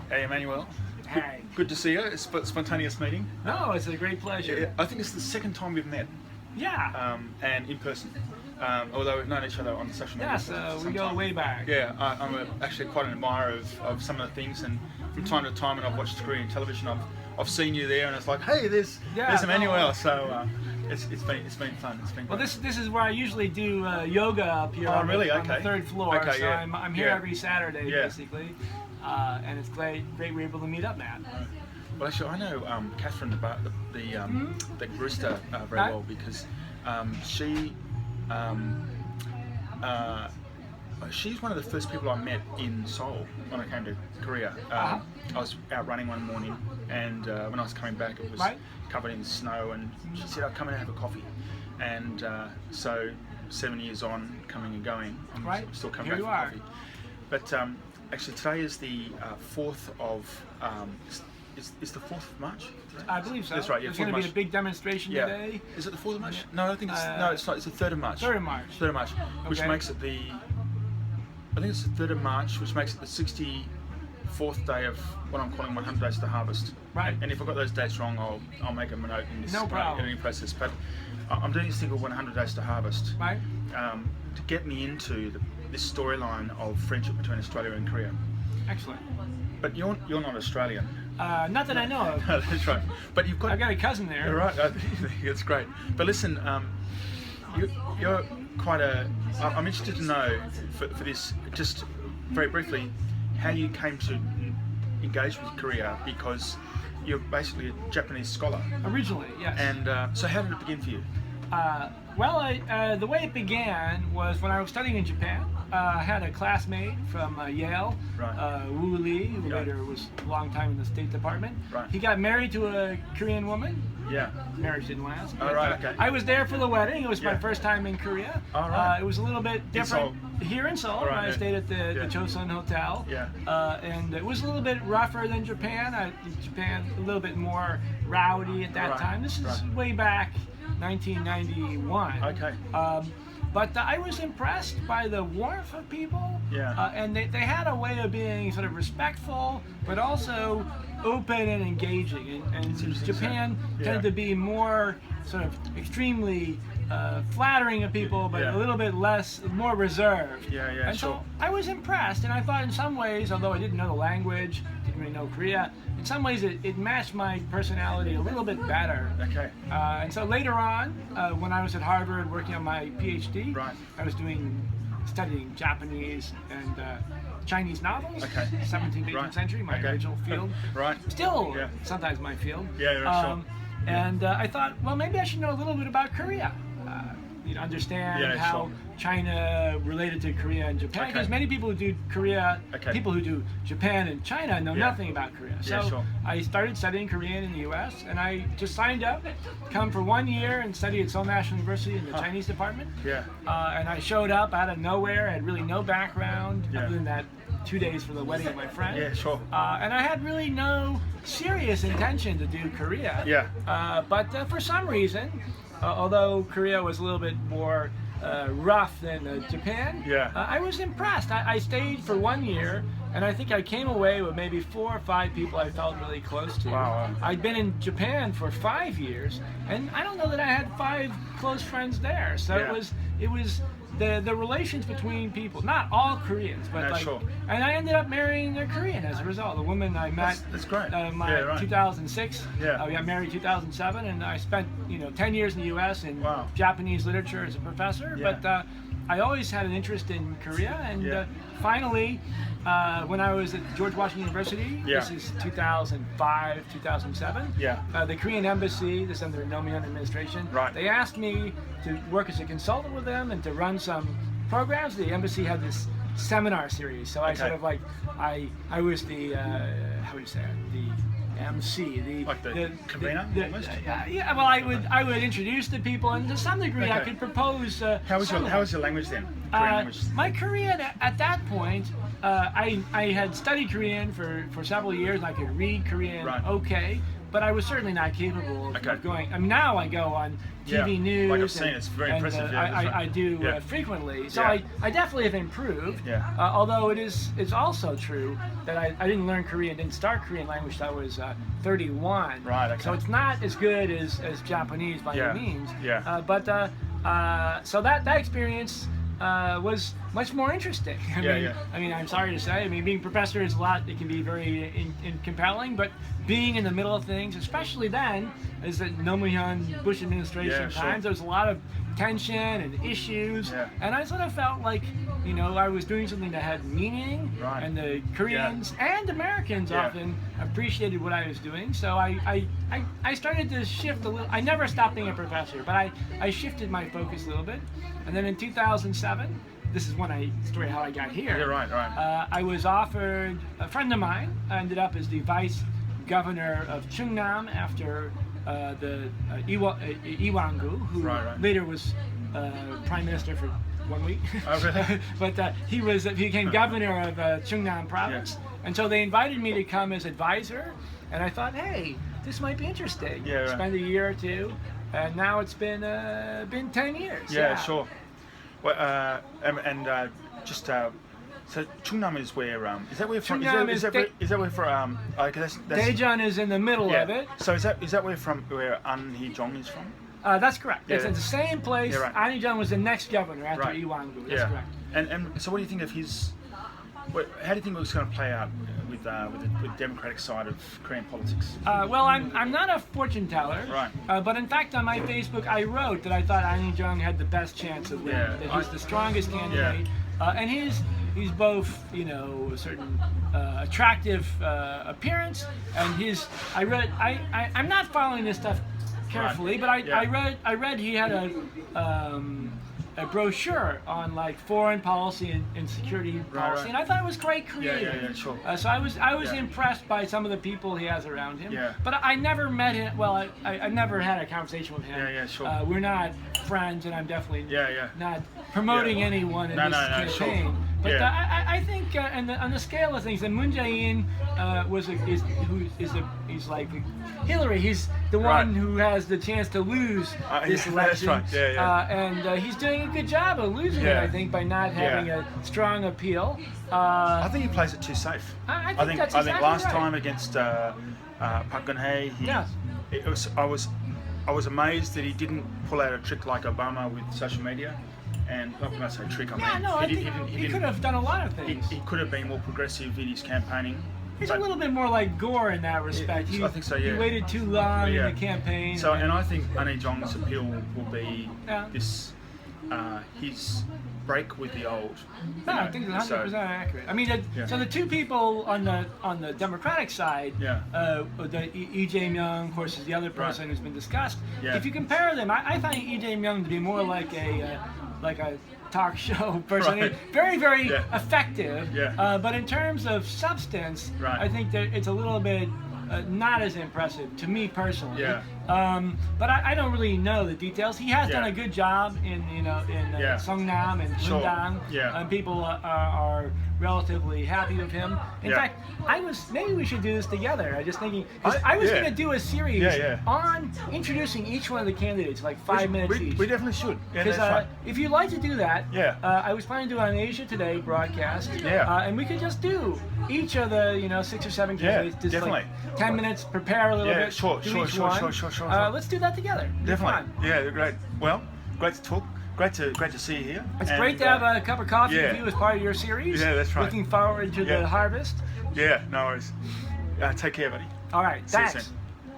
Hey, Emanuel. Hey. Good to see you. It's a spontaneous meeting. No, it's a great pleasure. Yeah, I think it's the second time we've met, Yeah. and in person. Although we've known each other on social media. Yes, for we some go time. way back. Yeah, I'm actually quite an admirer of some of the things, and from time to time, when I've watched Korean television, I've seen you there, and it's like, hey, there's Emanuel. So it's been fun. It's been Well, great. this is where I usually do yoga up here on really? on the Okay. third floor. Okay, so yeah. I'm here Yeah. every Saturday Yeah. basically, and it's great we're able to meet up, Matt. Well, actually, I know Catherine, the barista, very Right. well because she's one of the first people I met in Seoul when I came to Korea. I was out running one morning, and when I was coming back, it was Right. covered in snow, and she said, "I'll come and have a coffee." And so 7 years on, coming and going, I'm Right. still coming Here back you for are. coffee. But actually, today is the 4th of. Is the 4th of March? Today? I believe so. That's right. Yeah, There's 4th going of to be March. a big demonstration Yeah. today. Is it the 4th of March? No, I think it's no. It's not. It's the 3rd of March. 3rd of March. 3rd of March, which Okay. makes it the. I think it's the 3rd of March, which makes it the 64th day of what I'm calling 100 days to harvest. Right. And if I've got those dates wrong, I'll make a note in this No problem. editing process. But I'm doing this thing called 100 days to harvest. Right. To get me into this storyline of friendship between Australia and Korea. Excellent. But you're not Australian. Not that I know of. No, that's right. But you've got. I've got a cousin there. You're right. It's great. But listen, you're quite a. I'm interested to know for this, just very briefly, how you came to engage with Korea, because you're basically a Japanese scholar. Originally, yes. And so, how did it begin for you? Well, the way it began was when I was studying in Japan. I had a classmate from Yale, Right. Wu Lee, who Yeah. later was a long time in the State Department. Right. He got married to a Korean woman. Yeah. Marriage didn't last. Oh, but, right, okay. I was there for the wedding. It was my Yeah. first time in Korea. All right. It was a little bit different Seoul. here in Seoul. All right, I yeah. stayed at the Yeah. Chosun Hotel. Yeah. And it was a little bit rougher than Japan. Japan a little bit more rowdy at that Right, time. This is right. way back 1991. Okay. But I was impressed by the warmth of people. Yeah. And they had a way of being sort of respectful, but also open and engaging. And interesting, Japan yeah. tended to be more sort of extremely flattering of people, but Yeah. a little bit more reserved. Yeah, yeah, And sure. so I was impressed, and I thought in some ways, although I didn't know the language, didn't really know Korea, in some ways it matched my personality a little bit better. Okay. And so later on, when I was at Harvard working on my PhD, Right. I was studying Japanese and Chinese novels, Okay. 17th, 18th Right. century, my Okay. original field. Right. Still, Yeah. sometimes my field. Yeah, yeah, sure. And I thought, well, maybe I should know a little bit about Korea. Understand Yeah, how sure. China related to Korea and Japan, Okay. because many people who do Korea, Okay. people who do Japan and China know Yeah. nothing about Korea. Yeah, So sure. I started studying Korean in the U.S. and I just signed up, come for 1 year and study at Seoul National University in the Chinese department. Yeah. And I showed up out of nowhere, had really no background Yeah. other than that 2 days for the wedding of my friend. Yeah, sure. And I had really no serious intention to do Korea. Yeah. But for some reason, although Korea was a little bit more rough than Japan, Yeah. I was impressed. I stayed for 1 year, and I think I came away with maybe 4 or 5 people I felt really close to. Wow. I'd been in Japan for 5 years, and I don't know that I had 5 close friends there. So Yeah. it was the relations between people, not all Koreans, but No, like, sure. and I ended up marrying a Korean as a result. The woman I met, That's great. my Yeah, right. 2006. Yeah. We got married 2007, and I spent 10 years in the U.S. in Wow. Japanese literature as a professor. Yeah. But I always had an interest in Korea, and Yeah. finally, when I was at George Washington University, Yeah. this is 2005, 2007. Yeah. The Korean embassy, this under Nomion administration, Right. they asked me to work as a consultant with them and to run some programs. The embassy had this seminar series, so I Okay. sort of like I was the how would you say it? The MC, Like the convener, almost? yeah. Well, I would introduce the people, and to some degree, I Okay. could propose. How was your language then? Korean language. My Korean at that point, I had studied Korean for several years, and I could read Korean Right. okay, but I was certainly not capable of, Okay. of going. I mean, now I go on TV Yeah, news. like I've seen, it's very impressive, yeah, that's right. I do Yeah. frequently. So Yeah. I definitely have improved. Yeah. Although it's also true that I didn't learn Korean, didn't start Korean language till I was 31. Right, okay. So it's not as good as Japanese by Yeah. any means. Yeah. So that experience was much more interesting. I mean, I'm sorry to say. I mean, being a professor is a lot. It can be very compelling, but being in the middle of things, especially then, as the Nomuhyun Bush administration Yeah, sure. times, there was a lot of tension and issues, Yeah. and I sort of felt like, you know, I was doing something that had meaning, Right. and the Koreans and Americans Yeah. often appreciated what I was doing. So I started to shift a little. I never stopped being a professor, but I shifted my focus a little bit, and then in 2007. This is story how I got here. Yeah, right. I was offered, a friend of mine ended up as the vice governor of Chungnam after the Lee Wang-gu, who Right. later was prime minister for 1 week. Oh, really? But he became governor of Chungnam province, and so they invited me to come as advisor, and I thought, hey, this might be interesting. Yeah, right. Spend a year or two, and now it's been 10 years. Yeah, sure. Well, so Chungnam is where is that where from? Chungnam Is that where from? Okay, that's Daejeon is in the middle yeah. of it. So is that where An Hee-jong is from? That's correct. Yeah. It's in the same place. Yeah, right. An Hee-jong was the next governor after Right. Lee Wang-gu. That's Yeah. correct. And so what do you think of his? How do you think it was going to play out with the democratic side of Korean politics? Well, I'm not a fortune teller. Right. But in fact, on my Facebook, I wrote that I thought An Hee-jong had the best chance of winning. Yeah, That he's the strongest candidate. And he's both, you know, a certain attractive appearance, and I'm not following this stuff carefully, Right. but Yeah. I read he had a brochure on like foreign policy and security policy, right. and I thought it was quite creative. Yeah, sure. So I was Yeah. impressed by some of the people he has around him. Yeah. But I never met him. Well, I never had a conversation with him. Yeah, sure. We're not friends, and I'm definitely Yeah. not promoting Yeah. anyone in No, this no, sure. campaign. But Yeah. I think on the scale of things, and Moon Jae-in he's like Hillary. He's the one Right. who has the chance to lose this yeah, election. that's right. Yeah. And he's doing a good job of losing it, Yeah. I think, by not having Yeah. a strong appeal. I think he plays it too safe. I think that's I think exactly last right. time against Park Geun-hye, I was amazed that he didn't pull out a trick like Obama with social media. And not when I say trick, I mean Yeah, no, I think he didn't- could have done a lot of things. He could have been more progressive in his campaigning. He's but- a little bit more like Gore in that respect. I think so, yeah. He waited too long Yeah. in the campaign. So, and I think An Hee-jong's appeal will be Yeah. this his break with the old. No, I think it's 100% accurate. I mean, Yeah. so the two people on the Democratic side, Yeah. the Lee Jae-myung, of course, is the other person Right. who's been discussed. Yeah. If you compare them, I find Lee Jae-myung to be more like a talk show person. I mean, Right. very, very Yeah. effective. Yeah. But in terms of substance, Right. I think that it's a little bit not as impressive to me personally. Yeah. But I don't really know the details. He has done Yeah. a good job in Yeah. Songnam and Sure. Hundang. Yeah. And people are relatively happy with him. In Yeah. fact, maybe we should do this together. I was just thinking, 'cause I was yeah. going to do a series Yeah. on introducing each one of the candidates, like 5 minutes each. We definitely should. Yeah, Because that's fine. if you'd like to do that, Yeah. I was planning to do it on Asia Today broadcast. Yeah. And we could just do each of the 6 or 7 Yeah, candidates, just definitely. like 10 minutes, prepare a little Yeah, bit, sure, do sure, each sure, one. sure. Let's do that together. It'd be Definitely. fun. Yeah, they're great. Well, great to talk. Great to see you here. It's And, great to have a cup of coffee yeah. with you as part of your series. Yeah, that's right. Looking forward to Yeah. the harvest. Yeah, no worries. Take care, buddy. All right, See you thanks. soon.